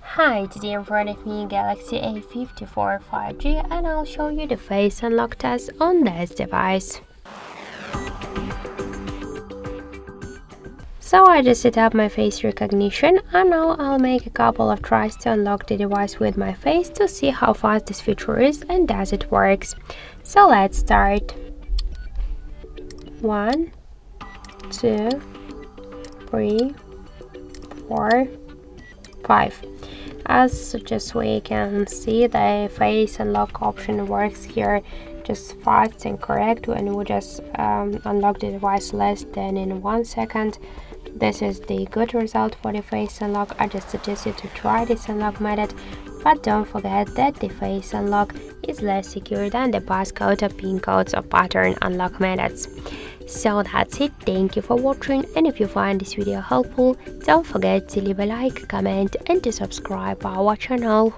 Hi, today in front of me Galaxy A54 5G and I'll show you the face unlock test on this device. So I just set up my face recognition and now I'll make a couple of tries to unlock the device with my face to see how fast this feature is and does it works. So let's start. 1, 2, 3, 4, 5. As we can see, the face unlock option works here just fast and correct when we just unlock the device less than in 1 second. This is the good result for the face unlock. I just suggest you to try this unlock method, but don't forget that the face unlock is less secure than the passcode or pin codes or pattern unlock methods. So that's it, thank you for watching, and if you find this video helpful, don't forget to leave a like, comment and to subscribe our channel.